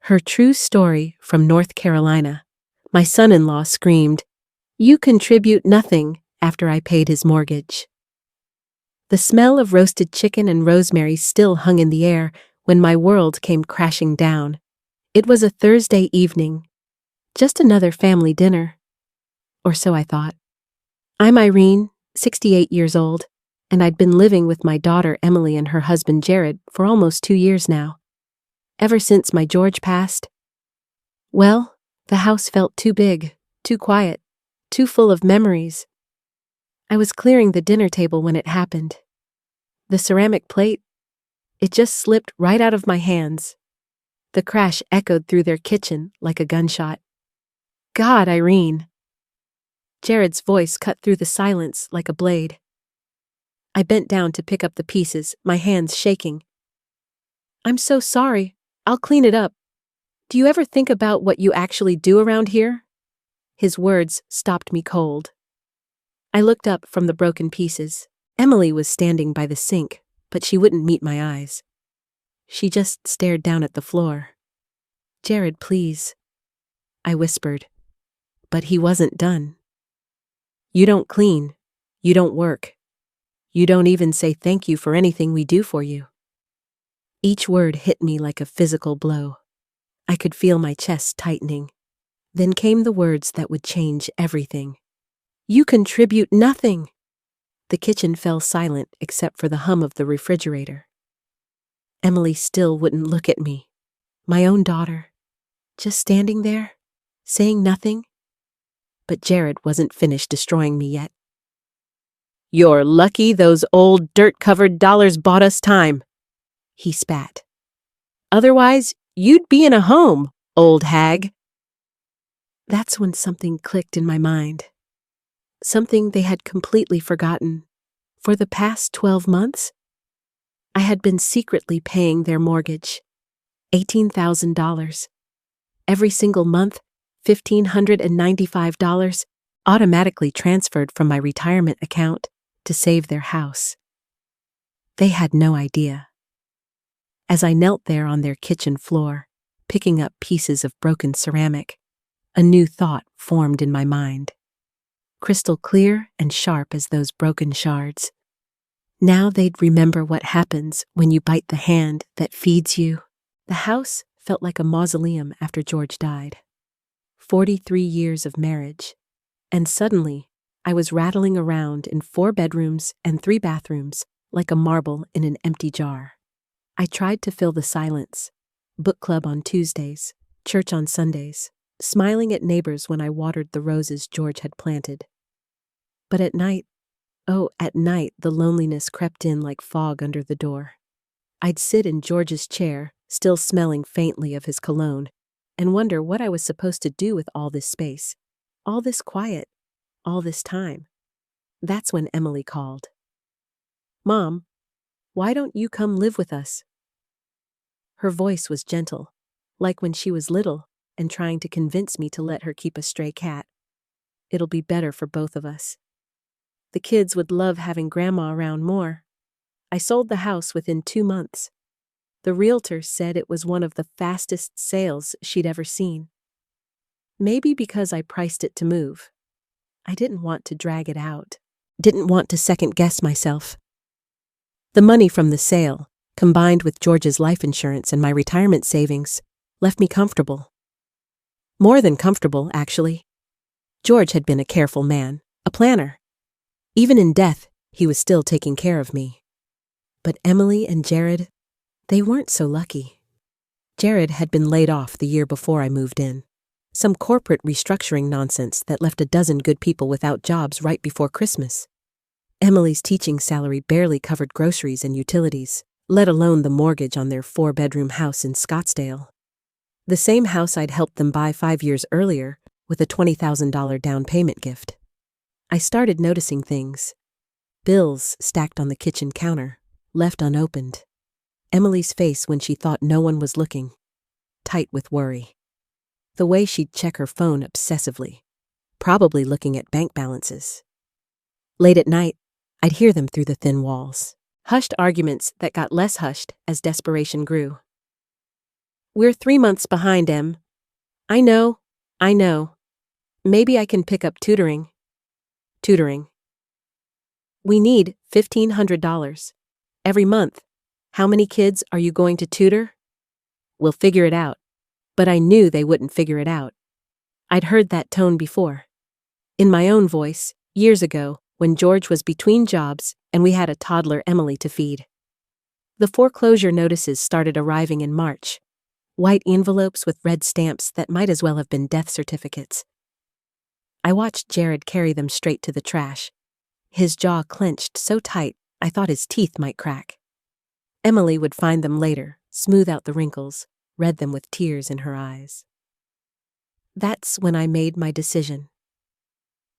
Her true story from North Carolina. My son-in-law screamed, "You contribute nothing," after I paid his mortgage. The smell of roasted chicken and rosemary still hung in the air when my world came crashing down. It was a Thursday evening. Just another family dinner. Or so I thought. I'm Irene, 68 years old, and I'd been living with my daughter Emily and her husband Jared for almost 2 years now. Ever since my George passed. Well, the house felt too big, too quiet, too full of memories. I was clearing the dinner table when it happened. The ceramic plate, it just slipped right out of my hands. The crash echoed through their kitchen like a gunshot. God, Irene. Jared's voice cut through the silence like a blade. I bent down to pick up the pieces, my hands shaking. I'm so sorry. I'll clean it up. Do you ever think about what you actually do around here? His words stopped me cold. I looked up from the broken pieces. Emily was standing by the sink, but she wouldn't meet my eyes. She just stared down at the floor. Jared, please, I whispered. But he wasn't done. You don't clean. You don't work. You don't even say thank you for anything we do for you. Each word hit me like a physical blow. I could feel my chest tightening. Then came the words that would change everything. You contribute nothing. The kitchen fell silent except for the hum of the refrigerator. Emily still wouldn't look at me. My own daughter. Just standing there, saying nothing. But Jared wasn't finished destroying me yet. You're lucky those old dirt-covered dollars bought us time, he spat. Otherwise, you'd be in a home, old hag. That's when something clicked in my mind. Something they had completely forgotten. For the past 12 months, I had been secretly paying their mortgage, $18,000. Every single month, $1,595 automatically transferred from my retirement account to save their house. They had no idea. As I knelt there on their kitchen floor, picking up pieces of broken ceramic, a new thought formed in my mind. Crystal clear and sharp as those broken shards. Now they'd remember what happens when you bite the hand that feeds you. The house felt like a mausoleum after George died. 43 years of marriage. And suddenly, I was rattling around in 4 bedrooms and 3 bathrooms like a marble in an empty jar. I tried to fill the silence. Book club on Tuesdays, church on Sundays, smiling at neighbors when I watered the roses George had planted. But at night, the loneliness crept in like fog under the door. I'd sit in George's chair, still smelling faintly of his cologne, and wonder what I was supposed to do with all this space, all this quiet, all this time. That's when Emily called. Mom, why don't you come live with us? Her voice was gentle, like when she was little and trying to convince me to let her keep a stray cat. It'll be better for both of us. The kids would love having Grandma around more. I sold the house within 2 months. The realtor said it was one of the fastest sales she'd ever seen. Maybe because I priced it to move. I didn't want to drag it out. Didn't want to second-guess myself. The money from the sale, combined with George's life insurance and my retirement savings, left me comfortable. More than comfortable, actually. George had been a careful man, a planner. Even in death, he was still taking care of me. But Emily and Jared, they weren't so lucky. Jared had been laid off the year before I moved in. Some corporate restructuring nonsense that left a dozen good people without jobs right before Christmas. Emily's teaching salary barely covered groceries and utilities, let alone the mortgage on their 4-bedroom house in Scottsdale. The same house I'd helped them buy 5 years earlier with a $20,000 down payment gift. I started noticing things. Bills stacked on the kitchen counter, left unopened. Emily's face when she thought no one was looking, tight with worry. The way she'd check her phone obsessively, probably looking at bank balances. Late at night, I'd hear them through the thin walls. Hushed arguments that got less hushed as desperation grew. We're 3 months behind, Em. I know. Maybe I can pick up tutoring. Tutoring. We need $1,500. Every month. How many kids are you going to tutor? We'll figure it out. But I knew they wouldn't figure it out. I'd heard that tone before. In my own voice, years ago, when George was between jobs and we had a toddler Emily to feed. The foreclosure notices started arriving in March. White envelopes with red stamps that might as well have been death certificates. I watched Jared carry them straight to the trash. His jaw clenched so tight, I thought his teeth might crack. Emily would find them later, smooth out the wrinkles, read them with tears in her eyes. That's when I made my decision.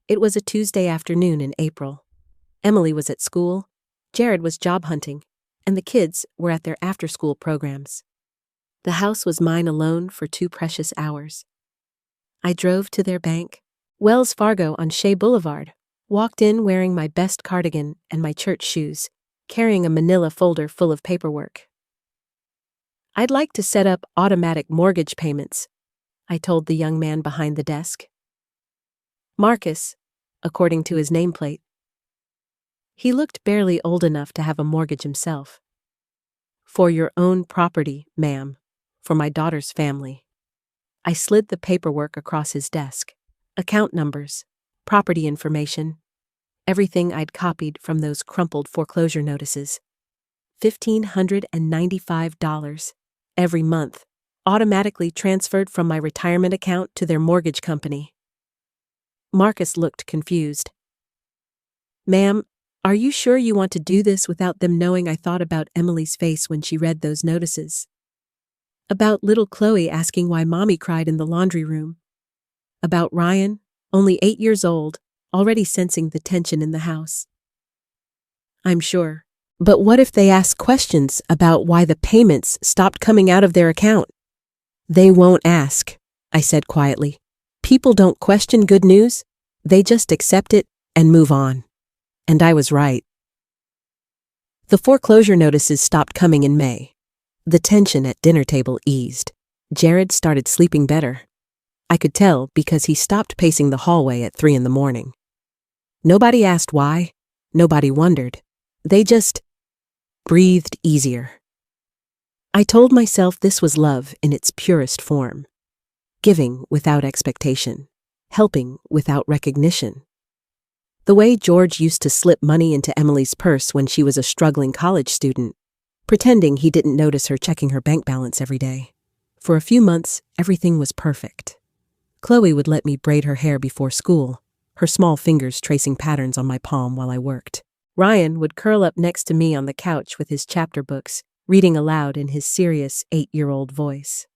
It was a Tuesday afternoon in April. Emily was at school, Jared was job hunting, and the kids were at their after-school programs. The house was mine alone for 2 precious hours. I drove to their bank, Wells Fargo on Shea Boulevard, walked in wearing my best cardigan and my church shoes, carrying a manila folder full of paperwork. I'd like to set up automatic mortgage payments, I told the young man behind the desk. Marcus, according to his nameplate. He looked barely old enough to have a mortgage himself. For your own property, ma'am, for my daughter's family. I slid the paperwork across his desk. Account numbers, property information, everything I'd copied from those crumpled foreclosure notices. $1,595 every month, automatically transferred from my retirement account to their mortgage company. Marcus looked confused. Ma'am, are you sure you want to do this without them knowing I thought about Emily's face when she read those notices? About little Chloe asking why Mommy cried in the laundry room. About Ryan, only 8 years old, already sensing the tension in the house. I'm sure. But what if they ask questions about why the payments stopped coming out of their account? They won't ask, I said quietly. People don't question good news. They just accept it and move on. And I was right. The foreclosure notices stopped coming in May. The tension at dinner table eased. Jared started sleeping better. I could tell because he stopped pacing the hallway at 3 a.m. Nobody asked why. Nobody wondered. They just breathed easier. I told myself this was love in its purest form. Giving without expectation. Helping without recognition. The way George used to slip money into Emily's purse when she was a struggling college student, pretending he didn't notice her checking her bank balance every day. For a few months, everything was perfect. Chloe would let me braid her hair before school, her small fingers tracing patterns on my palm while I worked. Ryan would curl up next to me on the couch with his chapter books, reading aloud in his serious 8-year-old voice.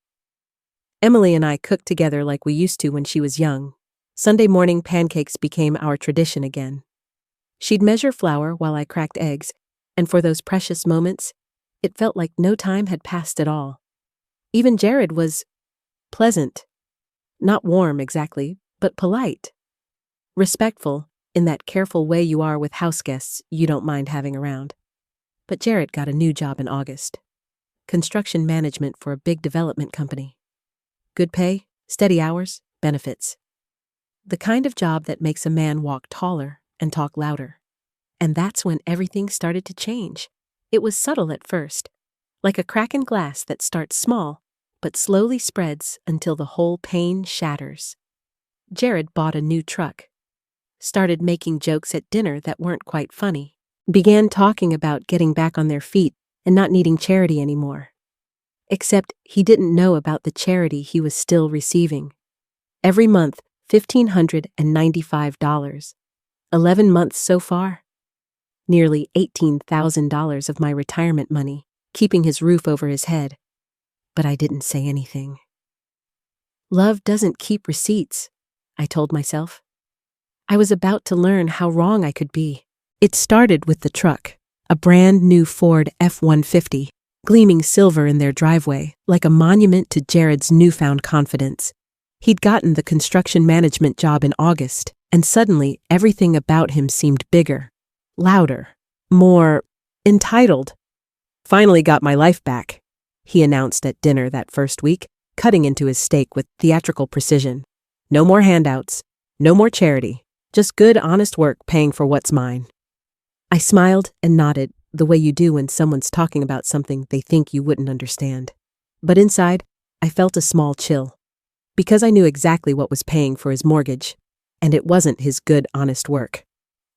Emily and I cooked together like we used to when she was young. Sunday morning pancakes became our tradition again. She'd measure flour while I cracked eggs, and for those precious moments, it felt like no time had passed at all. Even Jared was pleasant. Not warm exactly, but polite. Respectful, in that careful way you are with house guests you don't mind having around. But Jared got a new job in August. Construction management for a big development company. Good pay, steady hours, benefits. The kind of job that makes a man walk taller and talk louder. And that's when everything started to change. It was subtle at first, like a crack in glass that starts small, but slowly spreads until the whole pane shatters. Jared bought a new truck. Started making jokes at dinner that weren't quite funny. Began talking about getting back on their feet and not needing charity anymore. Except he didn't know about the charity he was still receiving. Every month, $1,595. 11 months so far. Nearly $18,000 of my retirement money, keeping his roof over his head. But I didn't say anything. Love doesn't keep receipts, I told myself. I was about to learn how wrong I could be. It started with the truck, a brand new Ford F-150, gleaming silver in their driveway, like a monument to Jared's newfound confidence. He'd gotten the construction management job in August, and suddenly everything about him seemed bigger, louder, more entitled. Finally got my life back, he announced at dinner that first week, cutting into his steak with theatrical precision. No more handouts, no more charity, just good, honest work paying for what's mine. I smiled and nodded, the way you do when someone's talking about something they think you wouldn't understand. But inside, I felt a small chill, because I knew exactly what was paying for his mortgage, and it wasn't his good, honest work.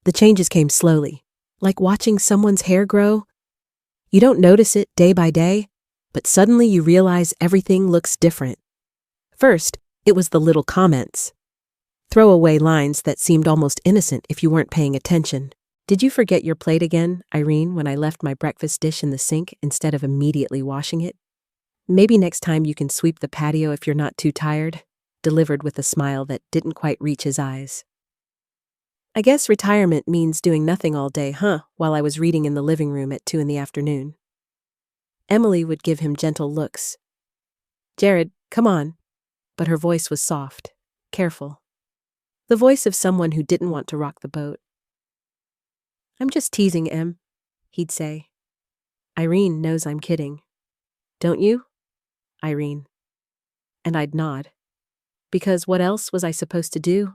The changes came slowly, like watching someone's hair grow. You don't notice it day by day, but suddenly you realize everything looks different. First, it was the little comments. Throwaway lines that seemed almost innocent if you weren't paying attention. Did you forget your plate again, Irene, when I left my breakfast dish in the sink instead of immediately washing it? Maybe next time you can sweep the patio if you're not too tired, delivered with a smile that didn't quite reach his eyes. I guess retirement means doing nothing all day, huh, while I was reading in the living room at 2 p.m. Emily would give him gentle looks. Jared, come on. But her voice was soft, careful. The voice of someone who didn't want to rock the boat. I'm just teasing, Em, he'd say. Irene knows I'm kidding. Don't you? Irene. And I'd nod. Because what else was I supposed to do?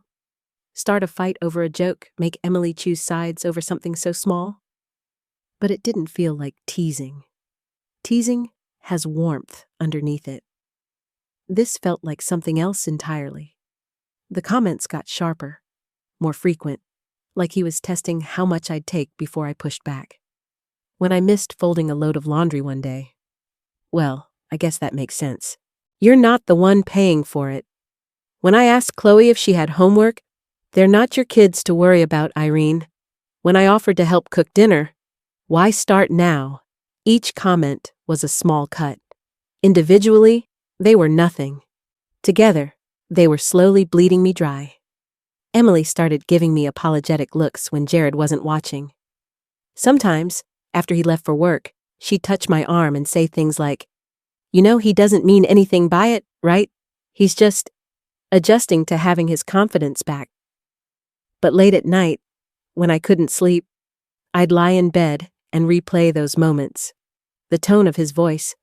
Start a fight over a joke, make Emily choose sides over something so small? But it didn't feel like teasing. Teasing has warmth underneath it. This felt like something else entirely. The comments got sharper, more frequent, like he was testing how much I'd take before I pushed back. When I missed folding a load of laundry one day, well, I guess that makes sense. You're not the one paying for it. When I asked Chloe if she had homework, they're not your kids to worry about, Irene. When I offered to help cook dinner, why start now? Each comment was a small cut. Individually, they were nothing. Together, they were slowly bleeding me dry. Emily started giving me apologetic looks when Jared wasn't watching. Sometimes, after he left for work, she'd touch my arm and say things like, "You know he doesn't mean anything by it, right? He's just adjusting to having his confidence back." But late at night, when I couldn't sleep, I'd lie in bed and replay those moments. The tone of his voice,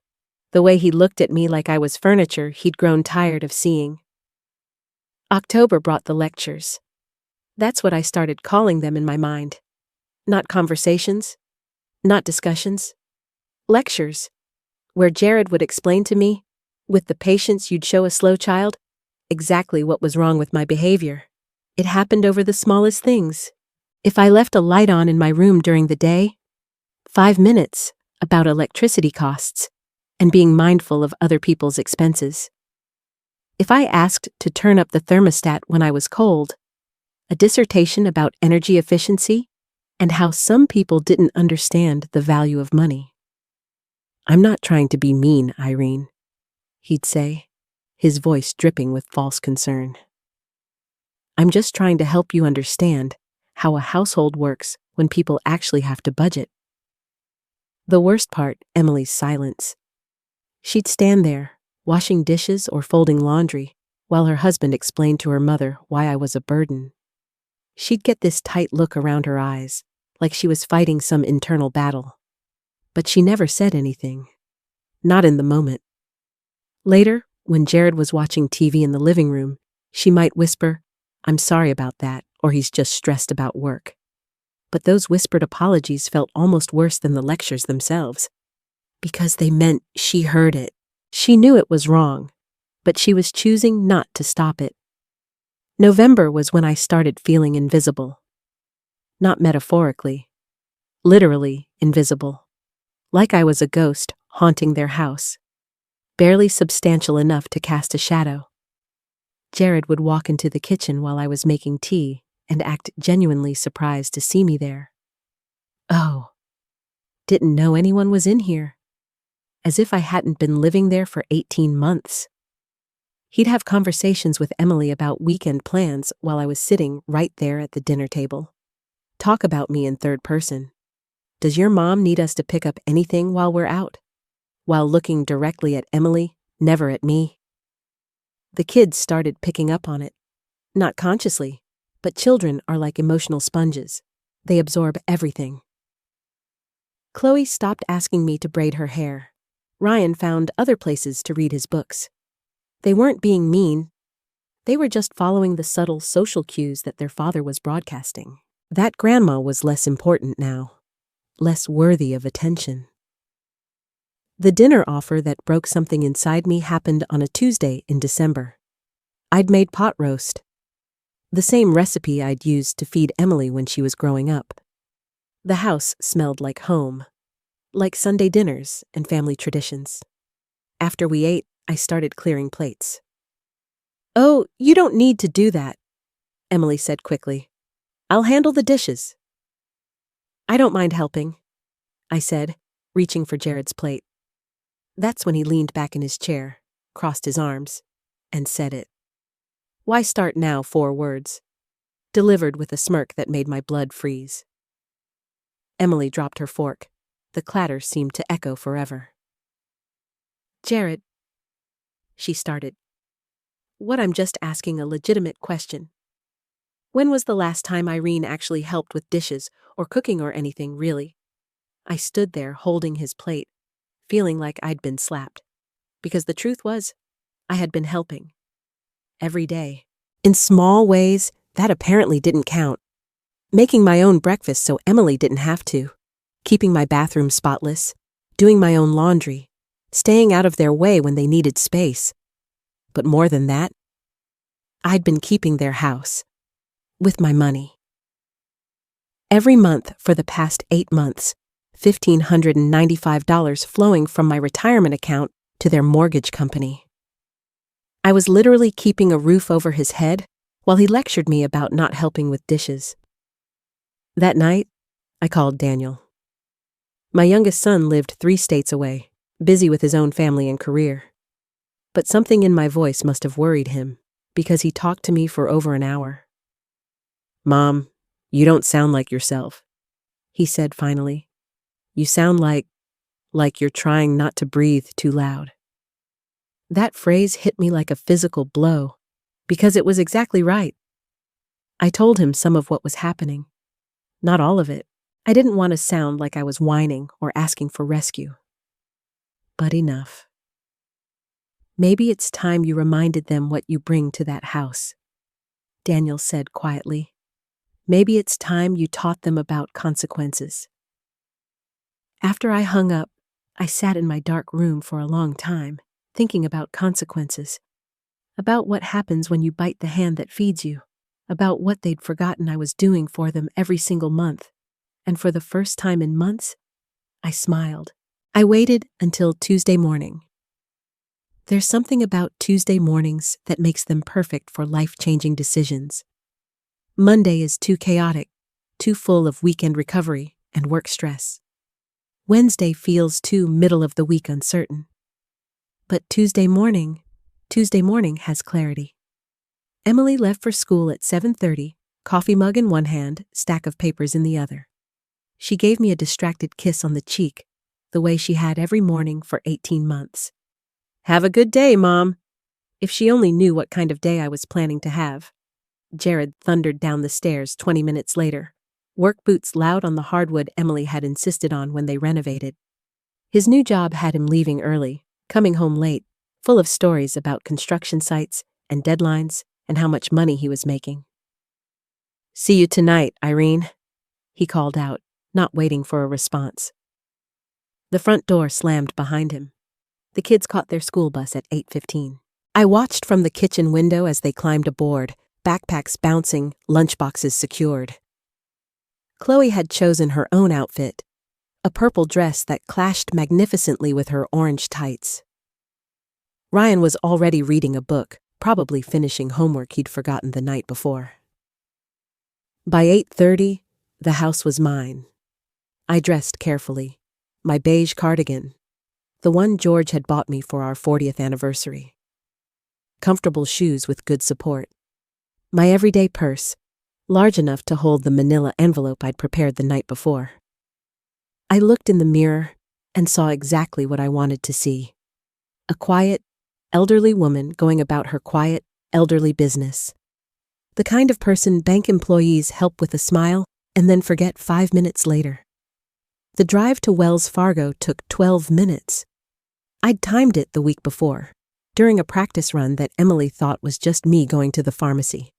the way he looked at me like I was furniture he'd grown tired of seeing. October brought the lectures. That's what I started calling them in my mind. Not conversations, not discussions. Lectures, where Jared would explain to me, with the patience you'd show a slow child, exactly what was wrong with my behavior. It happened over the smallest things. If I left a light on in my room during the day, 5 minutes about electricity costs and being mindful of other people's expenses. If I asked to turn up the thermostat when I was cold, a dissertation about energy efficiency and how some people didn't understand the value of money. I'm not trying to be mean, Irene, he'd say, his voice dripping with false concern. I'm just trying to help you understand how a household works when people actually have to budget. The worst part, Emily's silence. She'd stand there, washing dishes or folding laundry, while her husband explained to her mother why I was a burden. She'd get this tight look around her eyes, like she was fighting some internal battle. But she never said anything. Not in the moment. Later, when Jared was watching TV in the living room, she might whisper, "I'm sorry about that," or "He's just stressed about work." But those whispered apologies felt almost worse than the lectures themselves, because they meant she heard it. She knew it was wrong, but she was choosing not to stop it. November was when I started feeling invisible. Not metaphorically, literally invisible. Like I was a ghost haunting their house, barely substantial enough to cast a shadow. Jared would walk into the kitchen while I was making tea and act genuinely surprised to see me there. Oh, didn't know anyone was in here. As if I hadn't been living there for 18 months. He'd have conversations with Emily about weekend plans while I was sitting right there at the dinner table. Talk about me in third person. Does your mom need us to pick up anything while we're out? While looking directly at Emily, never at me. The kids started picking up on it. Not consciously, but children are like emotional sponges. They absorb everything. Chloe stopped asking me to braid her hair. Ryan found other places to read his books. They weren't being mean. They were just following the subtle social cues that their father was broadcasting. That grandma was less important now, less worthy of attention. The dinner offer that broke something inside me happened on a Tuesday in December. I'd made pot roast, the same recipe I'd used to feed Emily when she was growing up. The house smelled like home, like Sunday dinners and family traditions. After we ate, I started clearing plates. "Oh, you don't need to do that," Emily said quickly. "I'll handle the dishes." "I don't mind helping," I said, reaching for Jared's plate. That's when he leaned back in his chair, crossed his arms, and said it. Why start now 4 words, delivered with a smirk that made my blood freeze. Emily dropped her fork. The clatter seemed to echo forever. "Jared," she started. "What I'm just asking a legitimate question. When was the last time Irene actually helped with dishes or cooking or anything, really?" I stood there holding his plate, feeling like I'd been slapped. Because the truth was, I had been helping. Every day. In small ways that apparently didn't count. Making my own breakfast so Emily didn't have to. Keeping my bathroom spotless. Doing my own laundry. Staying out of their way when they needed space. But more than that, I'd been keeping their house. With my money. Every month for the past 8 months, $1,595 flowing from my retirement account to their mortgage company. I was literally keeping a roof over his head while he lectured me about not helping with dishes. That night, I called Daniel. My youngest son lived 3 states away, busy with his own family and career. But something in my voice must have worried him, because he talked to me for over an hour. "Mom, you don't sound like yourself," he said finally. "You sound like you're trying not to breathe too loud." That phrase hit me like a physical blow, because it was exactly right. I told him some of what was happening. Not all of it. I didn't want to sound like I was whining or asking for rescue. But enough. "Maybe it's time you reminded them what you bring to that house," Daniel said quietly. "Maybe it's time you taught them about consequences." After I hung up, I sat in my dark room for a long time, thinking about consequences. About what happens when you bite the hand that feeds you. About what they'd forgotten I was doing for them every single month. And for the first time in months, I smiled. I waited until Tuesday morning. There's something about Tuesday mornings that makes them perfect for life-changing decisions. Monday is too chaotic, too full of weekend recovery and work stress. Wednesday feels too middle-of-the-week uncertain. But Tuesday morning has clarity. Emily left for school at 7:30, coffee mug in one hand, stack of papers in the other. She gave me a distracted kiss on the cheek, the way she had every morning for 18 months. "Have a good day, Mom." If she only knew what kind of day I was planning to have. Jared thundered down the stairs 20 minutes later, work boots loud on the hardwood Emily had insisted on when they renovated. His new job had him leaving early, coming home late, full of stories about construction sites and deadlines and how much money he was making. "See you tonight, Irene," he called out, not waiting for a response. The front door slammed behind him. The kids caught their school bus at 8:15. I watched from the kitchen window as they climbed aboard, backpacks bouncing, lunchboxes secured. Chloe had chosen her own outfit, a purple dress that clashed magnificently with her orange tights. Ryan was already reading a book, probably finishing homework he'd forgotten the night before. By 8:30, the house was mine. I dressed carefully. My beige cardigan, the one George had bought me for our 40th anniversary. Comfortable shoes with good support. My everyday purse, large enough to hold the manila envelope I'd prepared the night before. I looked in the mirror and saw exactly what I wanted to see. A quiet, elderly woman going about her quiet, elderly business. The kind of person bank employees help with a smile and then forget 5 minutes later. The drive to Wells Fargo took 12 minutes. I'd timed it the week before, during a practice run that Emily thought was just me going to the pharmacy.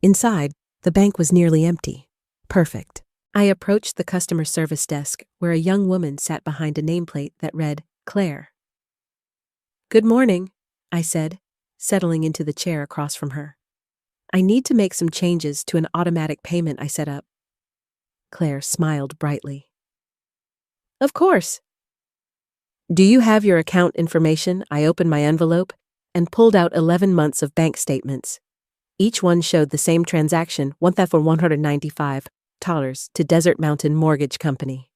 Inside, the bank was nearly empty. Perfect. I approached the customer service desk where a young woman sat behind a nameplate that read, Claire. Good morning, I said, settling into the chair across from her. I need to make some changes to an automatic payment I set up. Claire smiled brightly. Of course. Do you have your account information? I opened my envelope and pulled out 11 months of bank statements. Each one showed the same transaction, $1,195 to Desert Mountain Mortgage Company.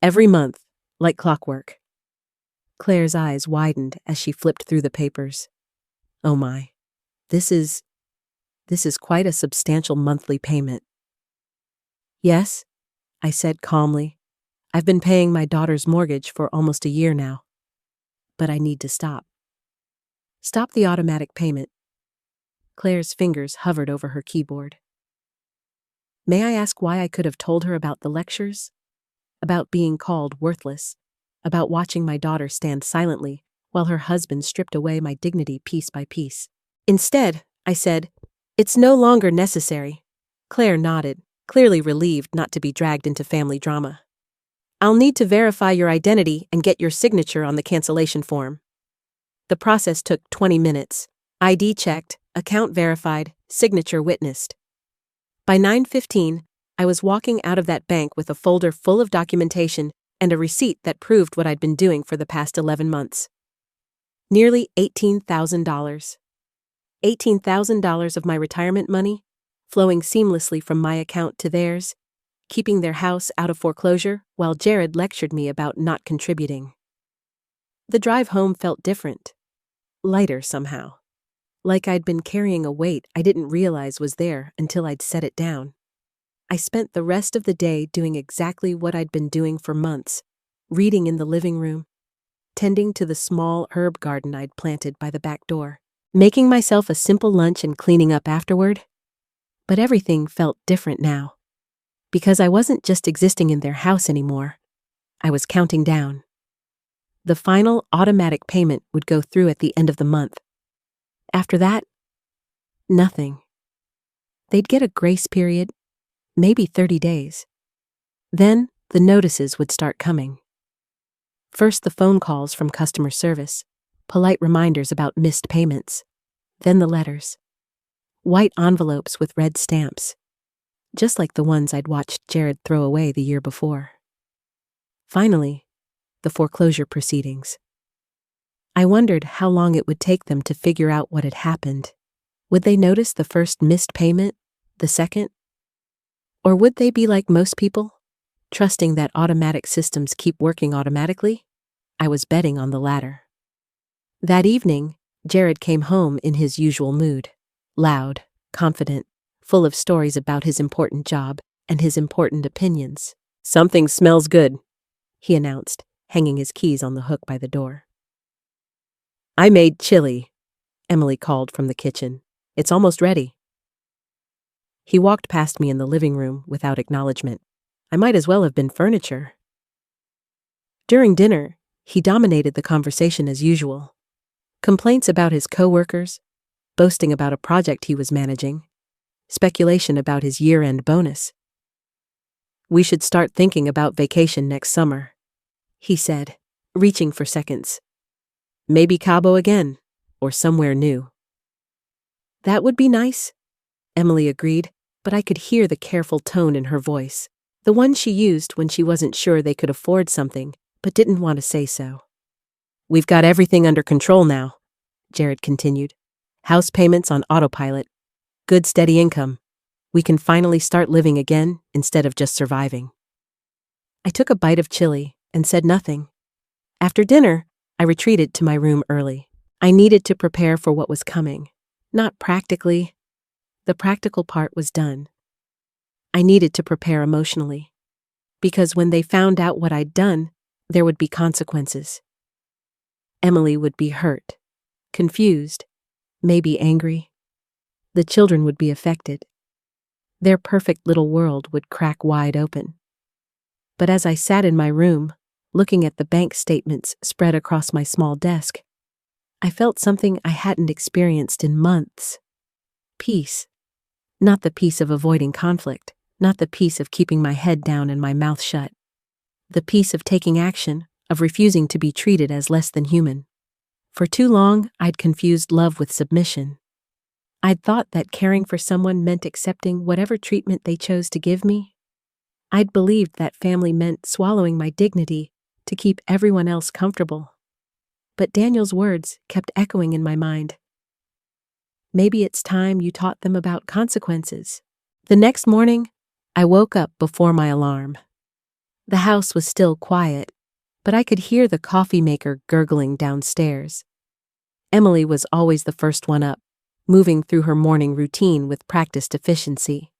Every month, like clockwork. Claire's eyes widened as she flipped through the papers. Oh my, this is quite a substantial monthly payment. Yes, I said calmly. I've been paying my daughter's mortgage for almost a year now. But I need to stop. Stop the automatic payment. Claire's fingers hovered over her keyboard. May I ask why I could have told her about the lectures? About being called worthless? About watching my daughter stand silently while her husband stripped away my dignity piece by piece? Instead, I said, it's no longer necessary. Claire nodded, clearly relieved not to be dragged into family drama. I'll need to verify your identity and get your signature on the cancellation form. The process took 20 minutes. ID checked, account verified, signature witnessed. By 9:15, I was walking out of that bank with a folder full of documentation and a receipt that proved what I'd been doing for the past 11 months. Nearly $18,000. $18,000 of my retirement money, flowing seamlessly from my account to theirs, keeping their house out of foreclosure while Jared lectured me about not contributing. The drive home felt different. Lighter somehow. Like I'd been carrying a weight I didn't realize was there until I'd set it down. I spent the rest of the day doing exactly what I'd been doing for months, reading in the living room, tending to the small herb garden I'd planted by the back door, making myself a simple lunch and cleaning up afterward. But everything felt different now. Because I wasn't just existing in their house anymore. I was counting down. The final automatic payment would go through at the end of the month. After that, nothing. They'd get a grace period, maybe 30 days. Then the notices would start coming. First the phone calls from customer service, polite reminders about missed payments. Then the letters. White envelopes with red stamps, just like the ones I'd watched Jared throw away the year before. Finally, the foreclosure proceedings. I wondered how long it would take them to figure out what had happened. Would they notice the first missed payment, the second? Or would they be like most people, trusting that automatic systems keep working automatically? I was betting on the latter. That evening, Jared came home in his usual mood, loud, confident, full of stories about his important job and his important opinions. Something smells good, he announced, hanging his keys on the hook by the door. I made chili, Emily called from the kitchen. It's almost ready. He walked past me in the living room without acknowledgement. I might as well have been furniture. During dinner, he dominated the conversation as usual. Complaints about his coworkers, boasting about a project he was managing, speculation about his year-end bonus. We should start thinking about vacation next summer, he said, reaching for seconds. Maybe Cabo again, or somewhere new. That would be nice, Emily agreed, but I could hear the careful tone in her voice, the one she used when she wasn't sure they could afford something, but didn't want to say so. We've got everything under control now, Jared continued. House payments on autopilot, good steady income. We can finally start living again instead of just surviving. I took a bite of chili and said nothing. After dinner, I retreated to my room early. I needed to prepare for what was coming. Not practically. The practical part was done. I needed to prepare emotionally. Because when they found out what I'd done, there would be consequences. Emily would be hurt, confused, maybe angry. The children would be affected. Their perfect little world would crack wide open. But as I sat in my room, looking at the bank statements spread across my small desk. I felt something I hadn't experienced in months. Peace. Not the peace of avoiding conflict, not the peace of keeping my head down and my mouth shut. The peace of taking action, of refusing to be treated as less than human. For too long, I'd confused love with submission. I'd thought that caring for someone meant accepting whatever treatment they chose to give me. I'd believed that family meant swallowing my dignity to keep everyone else comfortable. But Daniel's words kept echoing in my mind. Maybe it's time you taught them about consequences. The next morning, I woke up before my alarm. The house was still quiet, but I could hear the coffee maker gurgling downstairs. Emily was always the first one up, moving through her morning routine with practiced efficiency.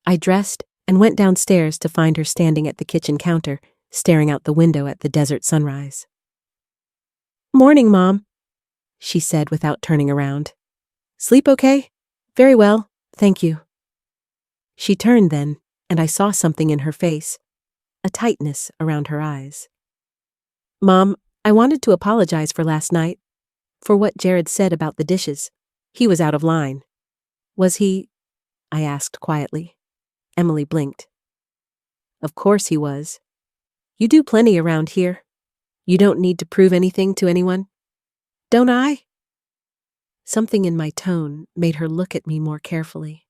I dressed and went downstairs to find her standing at the kitchen counter, staring out the window at the desert sunrise. "Morning, Mom," she said without turning around. "Sleep okay?" "Very well, thank you." She turned then, and I saw something in her face, a tightness around her eyes. "Mom, I wanted to apologize for last night, for what Jared said about the dishes. He was out of line." "Was he?" I asked quietly. Emily blinked. "Of course he was. You do plenty around here. You don't need to prove anything to anyone." "Don't I?" Something in my tone made her look at me more carefully.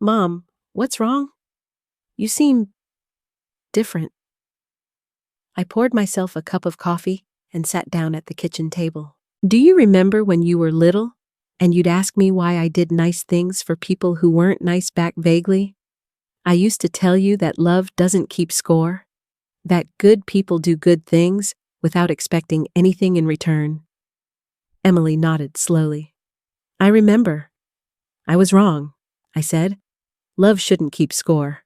"Mom, what's wrong? You seem different." I poured myself a cup of coffee and sat down at the kitchen table. "Do you remember when you were little and you'd ask me why I did nice things for people who weren't nice back vaguely? I used to tell you that love doesn't keep score, that good people do good things without expecting anything in return." Emily nodded slowly. "I remember. I was wrong," I said. "Love shouldn't keep score,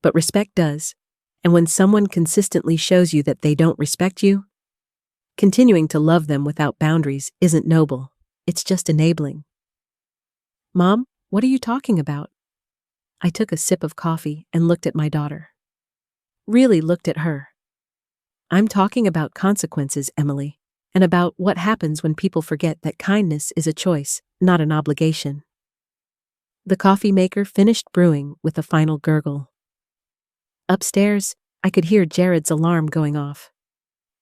but respect does. And when someone consistently shows you that they don't respect you, continuing to love them without boundaries isn't noble, it's just enabling." "Mom, what are you talking about?" I took a sip of coffee and looked at my daughter. Really looked at her. "I'm talking about consequences, Emily, and about what happens when people forget that kindness is a choice, not an obligation." The coffee maker finished brewing with a final gurgle. Upstairs, I could hear Jared's alarm going off.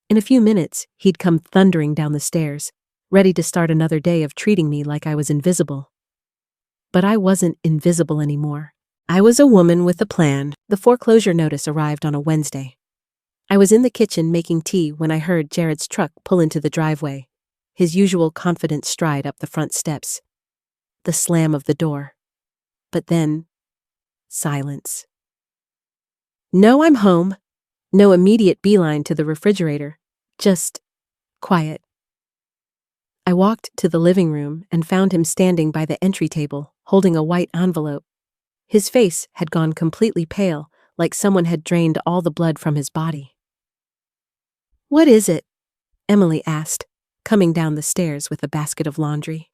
In a few minutes, he'd come thundering down the stairs, ready to start another day of treating me like I was invisible. But I wasn't invisible anymore. I was a woman with a plan. The foreclosure notice arrived on a Wednesday. I was in the kitchen making tea when I heard Jared's truck pull into the driveway, his usual confident stride up the front steps. The slam of the door. But then, silence. No, I'm home. No immediate beeline to the refrigerator. Just quiet. I walked to the living room and found him standing by the entry table, holding a white envelope. His face had gone completely pale, like someone had drained all the blood from his body. "What is it?" Emily asked, coming down the stairs with a basket of laundry.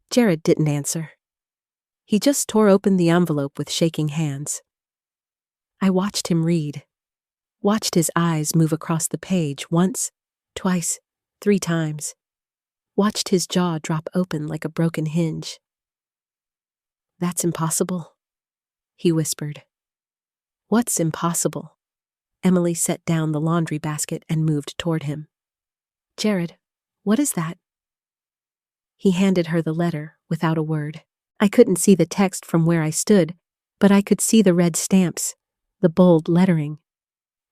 Jared didn't answer. He just tore open the envelope with shaking hands. I watched him read, watched his eyes move across the page once, twice, 3 times, watched his jaw drop open like a broken hinge. "That's impossible," he whispered. "What's impossible?" Emily set down the laundry basket and moved toward him. "Jared, what is that?" He handed her the letter without a word. I couldn't see the text from where I stood, but I could see the red stamps, the bold lettering,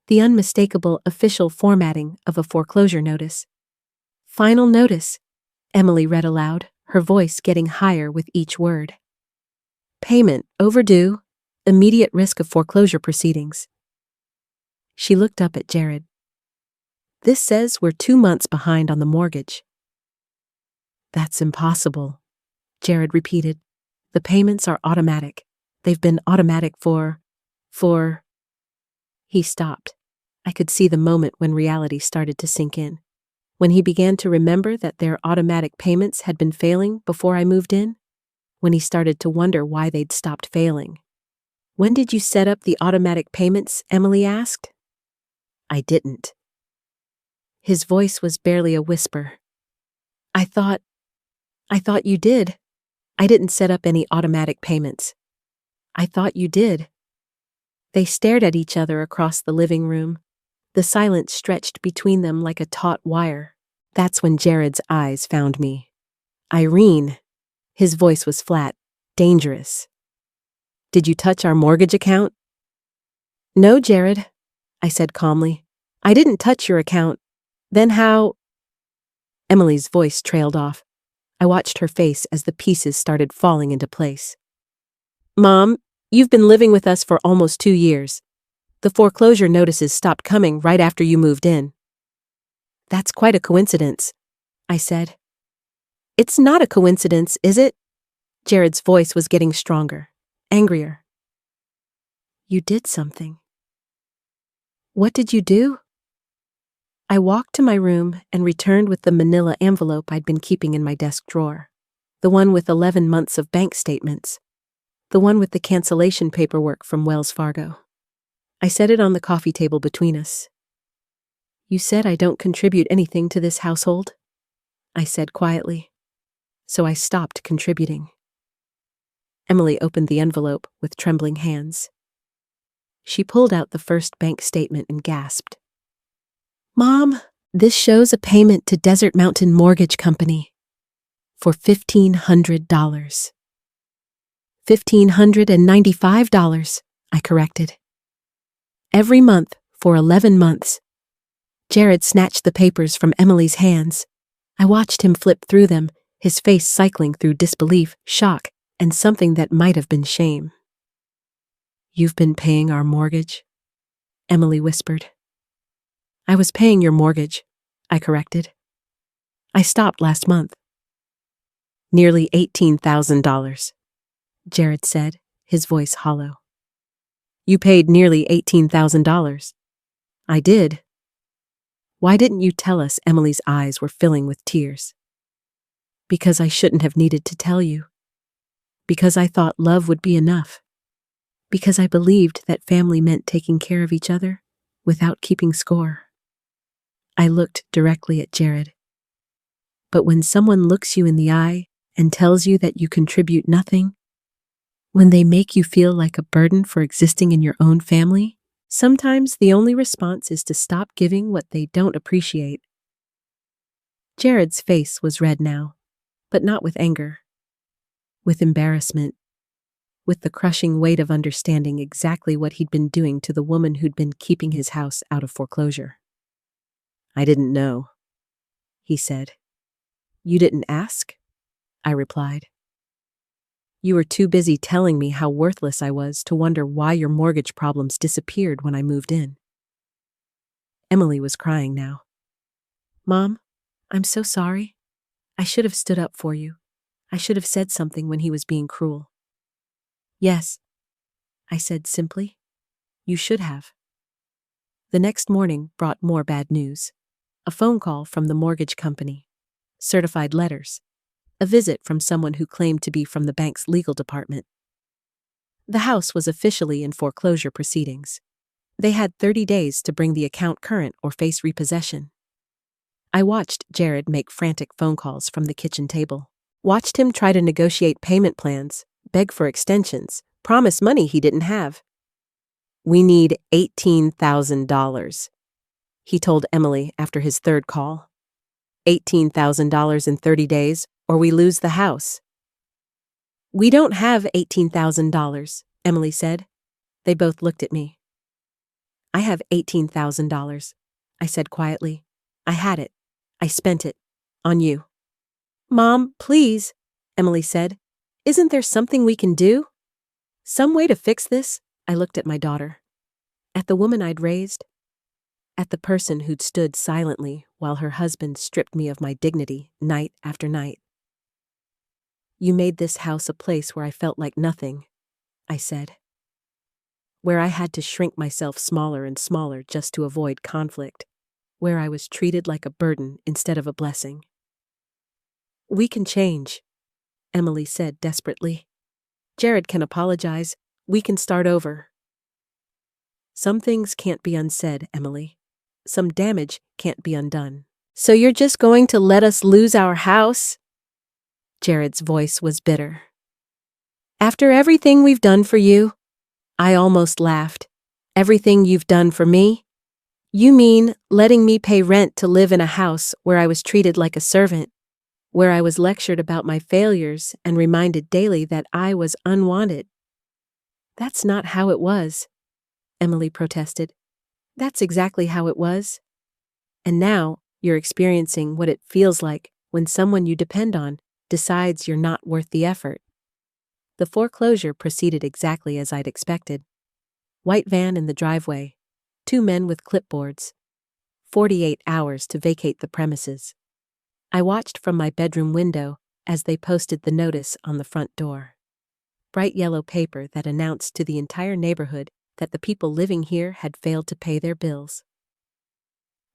the unmistakable official formatting of a foreclosure notice. "Final notice," Emily read aloud, her voice getting higher with each word. "Payment overdue, immediate risk of foreclosure proceedings." She looked up at Jared. "This says we're 2 months behind on the mortgage." "That's impossible," Jared repeated. "The payments are automatic. They've been automatic for... He stopped. I could see the moment when reality started to sink in. When he began to remember that their automatic payments had been failing before I moved in. When he started to wonder why they'd stopped failing. "When did you set up the automatic payments?" Emily asked. I didn't. His voice was barely a whisper. I thought you did. I didn't set up any automatic payments. I thought you did. They stared at each other across the living room. The silence stretched between them like a taut wire. That's when Jared's eyes found me. Irene. His voice was flat, dangerous. Did you touch our mortgage account? No, Jared, I said calmly. I didn't touch your account. Then how? Emily's voice trailed off. I watched her face as the pieces started falling into place. Mom, you've been living with us for almost 2 years. The foreclosure notices stopped coming right after you moved in. That's quite a coincidence, I said. It's not a coincidence, is it? Jared's voice was getting stronger, angrier. You did something. What did you do? I walked to my room and returned with the manila envelope I'd been keeping in my desk drawer. The one with 11 months of bank statements. The one with the cancellation paperwork from Wells Fargo. I set it on the coffee table between us. You said I don't contribute anything to this household? I said quietly. So I stopped contributing. Emily opened the envelope with trembling hands. She pulled out the first bank statement and gasped. Mom, this shows a payment to Desert Mountain Mortgage Company for $1,500. $1,595, I corrected. Every month for 11 months. Jared snatched the papers from Emily's hands. I watched him flip through them, his face cycling through disbelief, shock, and something that might have been shame. You've been paying our mortgage? Emily whispered. I was paying your mortgage, I corrected. I stopped last month. Nearly $18,000, Jared said, his voice hollow. You paid nearly $18,000. I did. Why didn't you tell us? Emily's eyes were filling with tears. Because I shouldn't have needed to tell you. Because I thought love would be enough. Because I believed that family meant taking care of each other without keeping score. I looked directly at Jared. But when someone looks you in the eye and tells you that you contribute nothing, when they make you feel like a burden for existing in your own family, sometimes the only response is to stop giving what they don't appreciate. Jared's face was red now, but not with anger. With embarrassment. With the crushing weight of understanding exactly what he'd been doing to the woman who'd been keeping his house out of foreclosure. I didn't know, he said. You didn't ask? I replied. You were too busy telling me how worthless I was to wonder why your mortgage problems disappeared when I moved in. Emily was crying now. Mom, I'm so sorry. I should have stood up for you. I should have said something when he was being cruel. Yes, I said simply. You should have. The next morning brought more bad news. A phone call from the mortgage company. Certified letters. A visit from someone who claimed to be from the bank's legal department. The house was officially in foreclosure proceedings. They had 30 days to bring the account current or face repossession. I watched Jared make frantic phone calls from the kitchen table. Watched him try to negotiate payment plans, beg for extensions, promise money he didn't have. We need $18,000, he told Emily after his third call. $18,000 in 30 days, or we lose the house. We don't have $18,000, Emily said. They both looked at me. I have $18,000, I said quietly. I had it. I spent it. On you. Mom, please, Emily said. Isn't there something we can do? Some way to fix this? I looked at my daughter. At the woman I'd raised. At the person who'd stood silently while her husband stripped me of my dignity night after night. You made this house a place where I felt like nothing, I said. Where I had to shrink myself smaller and smaller just to avoid conflict. Where I was treated like a burden instead of a blessing. We can change, Emily said desperately. Jared can apologize. We can start over. Some things can't be unsaid, Emily, some damage can't be undone. So you're just going to let us lose our house? Jared's voice was bitter. After everything we've done for you? I almost laughed. Everything you've done for me? You mean letting me pay rent to live in a house where I was treated like a servant, where I was lectured about my failures and reminded daily that I was unwanted? That's not how it was, Emily protested. That's exactly how it was. And now you're experiencing what it feels like when someone you depend on decides you're not worth the effort. The foreclosure proceeded exactly as I'd expected. White van in the driveway, 2 men with clipboards, 48 hours to vacate the premises. I watched from my bedroom window as they posted the notice on the front door. Bright yellow paper that announced to the entire neighborhood that the people living here had failed to pay their bills.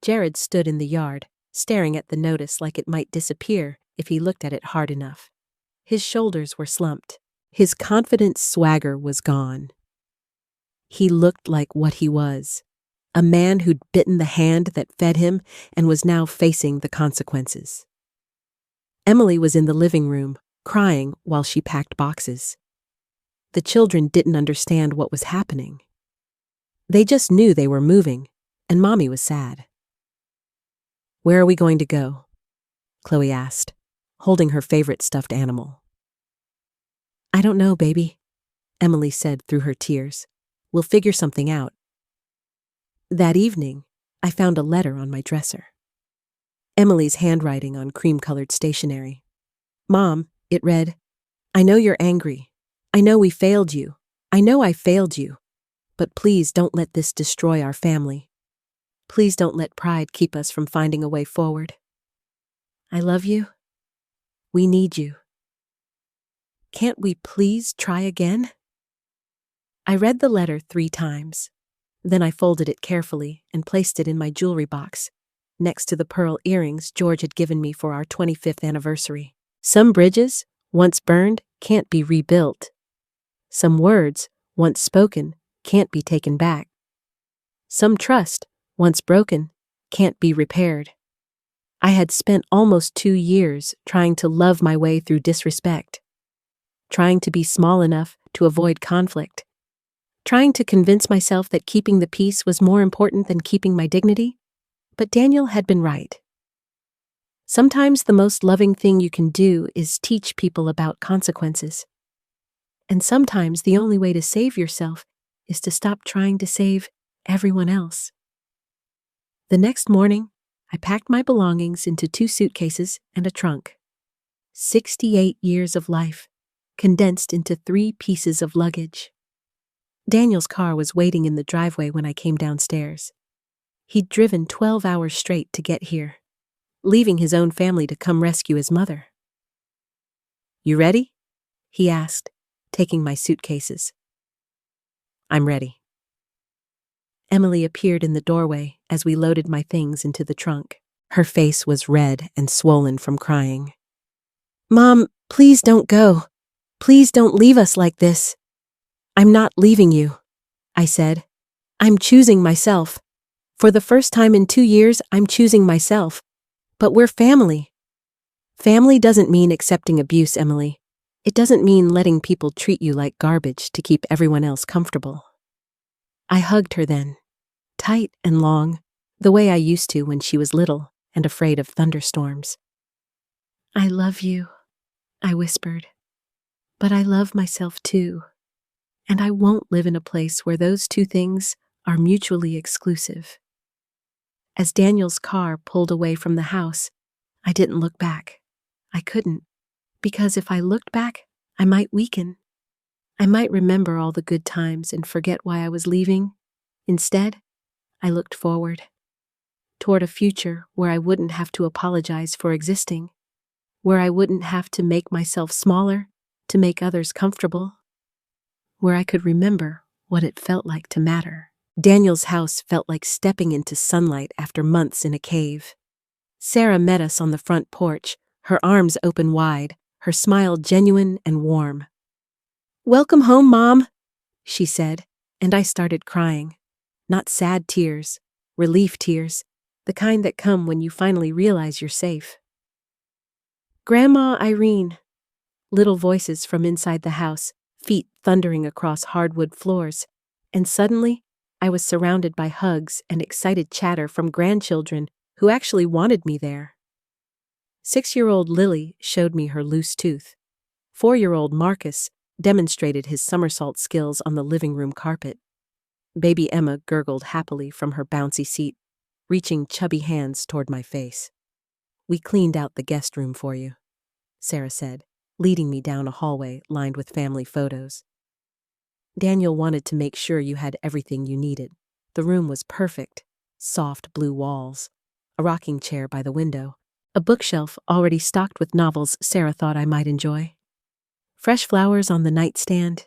Jared stood in the yard, staring at the notice like it might disappear if he looked at it hard enough. His shoulders were slumped. His confident swagger was gone. He looked like what he was, a man who'd bitten the hand that fed him and was now facing the consequences. Emily was in the living room, crying while she packed boxes. The children didn't understand what was happening. They just knew they were moving, and Mommy was sad. Where are we going to go? Chloe asked, holding her favorite stuffed animal. I don't know, baby, Emily said through her tears. We'll figure something out. That evening, I found a letter on my dresser. Emily's handwriting on cream-colored stationery. Mom, it read, I know you're angry. I know we failed you. I know I failed you. But please don't let this destroy our family. Please don't let pride keep us from finding a way forward. I love you. We need you. Can't we please try again? I read the letter 3 times. Then I folded it carefully and placed it in my jewelry box, next to the pearl earrings George had given me for our 25th anniversary. Some bridges, once burned, can't be rebuilt. Some words, once spoken, can't be taken back. Some trust, once broken, can't be repaired. I had spent almost 2 years trying to love my way through disrespect, trying to be small enough to avoid conflict, trying to convince myself that keeping the peace was more important than keeping my dignity. But Daniel had been right. Sometimes the most loving thing you can do is teach people about consequences. And sometimes the only way to save yourself is to stop trying to save everyone else. The next morning, I packed my belongings into 2 suitcases and a trunk. 68 years of life, condensed into 3 pieces of luggage. Daniel's car was waiting in the driveway when I came downstairs. He'd driven 12 hours straight to get here, leaving his own family to come rescue his mother. You ready? He asked, taking my suitcases. I'm ready. Emily appeared in the doorway as we loaded my things into the trunk. Her face was red and swollen from crying. Mom, please don't go. Please don't leave us like this. I'm not leaving you, I said. I'm choosing myself. For the first time in 2 years, I'm choosing myself. But we're family. Family doesn't mean accepting abuse, Emily. It doesn't mean letting people treat you like garbage to keep everyone else comfortable. I hugged her then, tight and long, the way I used to when she was little and afraid of thunderstorms. I love you, I whispered. But I love myself too. And I won't live in a place where those 2 things are mutually exclusive. As Daniel's car pulled away from the house, I didn't look back. I couldn't, because if I looked back, I might weaken. I might remember all the good times and forget why I was leaving. Instead, I looked forward, toward a future where I wouldn't have to apologize for existing, where I wouldn't have to make myself smaller to make others comfortable, where I could remember what it felt like to matter. Daniel's house felt like stepping into sunlight after months in a cave. Sarah met us on the front porch, her arms open wide, her smile genuine and warm. Welcome home, Mom, she said, and I started crying. Not sad tears, relief tears, the kind that come when you finally realize you're safe. Grandma Irene. Little voices from inside the house, feet thundering across hardwood floors, and suddenly, I was surrounded by hugs and excited chatter from grandchildren who actually wanted me there. 6-year-old Lily showed me her loose tooth. 4-year-old Marcus demonstrated his somersault skills on the living room carpet. Baby Emma gurgled happily from her bouncy seat, reaching chubby hands toward my face. "We cleaned out the guest room for you," Sarah said, leading me down a hallway lined with family photos. "Daniel wanted to make sure you had everything you needed. The room was perfect. Soft blue walls, a rocking chair by the window, a bookshelf already stocked with novels Sarah thought I might enjoy. Fresh flowers on the nightstand.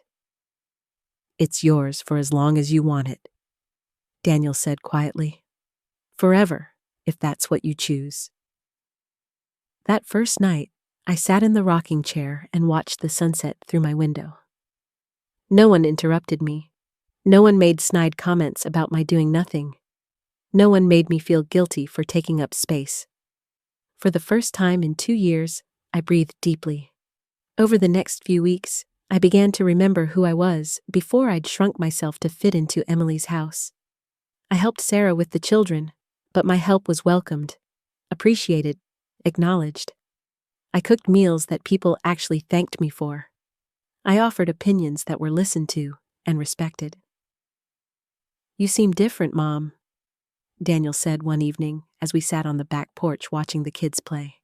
It's yours for as long as you want it," Daniel said quietly. "Forever, if that's what you choose." That first night, I sat in the rocking chair and watched the sunset through my window. No one interrupted me. No one made snide comments about my doing nothing. No one made me feel guilty for taking up space. For the first time in 2 years, I breathed deeply. Over the next few weeks, I began to remember who I was before I'd shrunk myself to fit into Emily's house. I helped Sarah with the children, but my help was welcomed, appreciated, acknowledged. I cooked meals that people actually thanked me for. I offered opinions that were listened to and respected. "You seem different, Mom," Daniel said one evening as we sat on the back porch watching the kids play.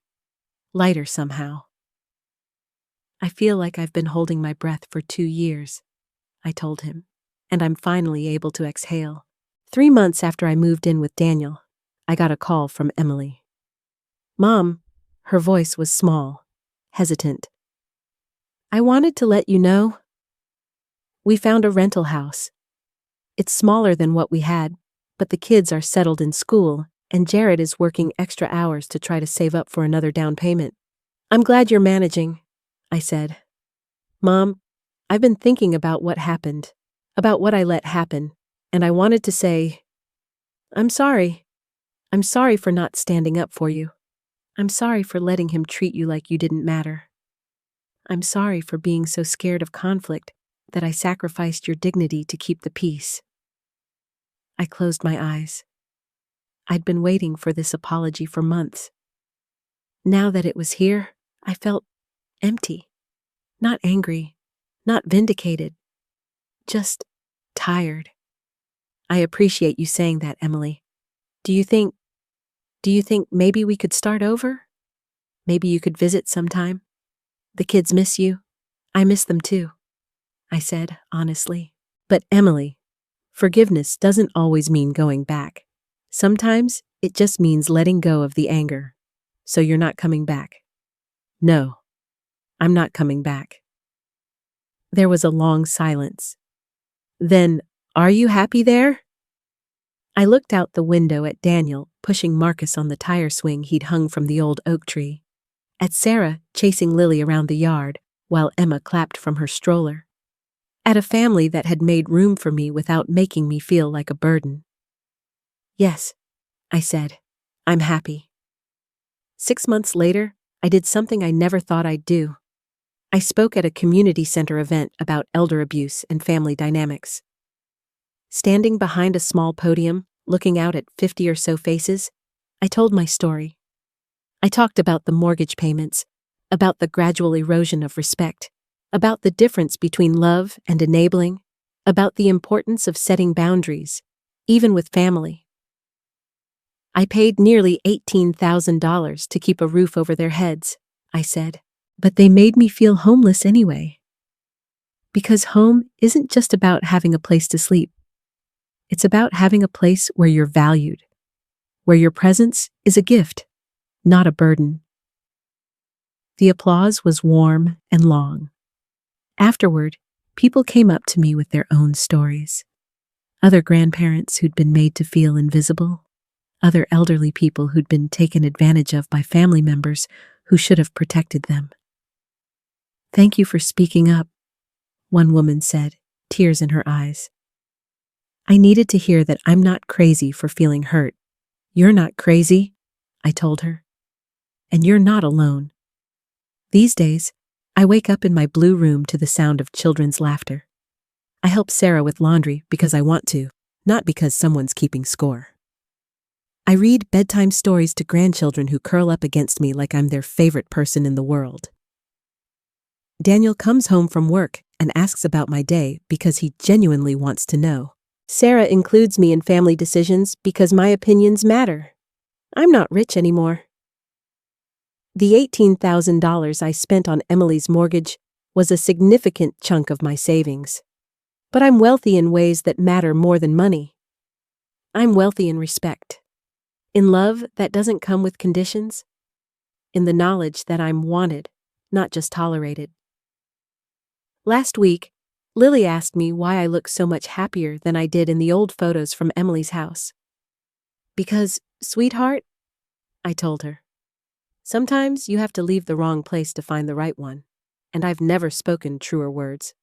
"Lighter somehow." "I feel like I've been holding my breath for 2 years, I told him, "and I'm finally able to exhale." 3 months after I moved in with Daniel, I got a call from Emily. "Mom," her voice was small, hesitant. "I wanted to let you know. We found a rental house. It's smaller than what we had, but the kids are settled in school, and Jared is working extra hours to try to save up for another down payment. I'm glad you're managing," I said. "Mom, I've been thinking about what happened, about what I let happen, and I wanted to say, I'm sorry. I'm sorry for not standing up for you. I'm sorry for letting him treat you like you didn't matter. I'm sorry for being so scared of conflict that I sacrificed your dignity to keep the peace." I closed my eyes. I'd been waiting for this apology for months. Now that it was here, I felt empty. Not angry, not vindicated, just tired. "I appreciate you saying that, Emily. Do you think maybe we could start over? Maybe you could visit sometime? The kids miss you. I miss them too," I said honestly. "But Emily, forgiveness doesn't always mean going back. Sometimes it just means letting go of the anger. So you're not coming back?" "No, I'm not coming back." There was a long silence. "Then, are you happy there?" I looked out the window at Daniel pushing Marcus on the tire swing he'd hung from the old oak tree, at Sarah chasing Lily around the yard while Emma clapped from her stroller, at a family that had made room for me without making me feel like a burden. "Yes," I said, "I'm happy." 6 months later, I did something I never thought I'd do. I spoke at a community center event about elder abuse and family dynamics. Standing behind a small podium, looking out at 50 or so faces, I told my story. I talked about the mortgage payments, about the gradual erosion of respect, about the difference between love and enabling, about the importance of setting boundaries, even with family. "I paid nearly $18,000 to keep a roof over their heads," I said, "but they made me feel homeless anyway." Because home isn't just about having a place to sleep. It's about having a place where you're valued, where your presence is a gift, not a burden. The applause was warm and long. Afterward, people came up to me with their own stories. Other grandparents who'd been made to feel invisible, other elderly people who'd been taken advantage of by family members who should have protected them. "Thank you for speaking up," one woman said, tears in her eyes. I needed to hear that I'm not crazy for feeling hurt. You're not crazy, I told her. And you're not alone. These days, I wake up in my blue room to the sound of children's laughter. I help Sarah with laundry because I want to, not because someone's keeping score. I read bedtime stories to grandchildren who curl up against me like I'm their favorite person in the world. Daniel comes home from work and asks about my day because he genuinely wants to know. Sarah includes me in family decisions because my opinions matter. I'm not rich anymore. The $18,000 I spent on Emily's mortgage was a significant chunk of my savings. But I'm wealthy in ways that matter more than money. I'm wealthy in respect. In love that doesn't come with conditions. In the knowledge that I'm wanted, not just tolerated. Last week, Lily asked me why I look so much happier than I did in the old photos from Emily's house. Because, sweetheart, I told her, sometimes you have to leave the wrong place to find the right one, and I've never spoken truer words.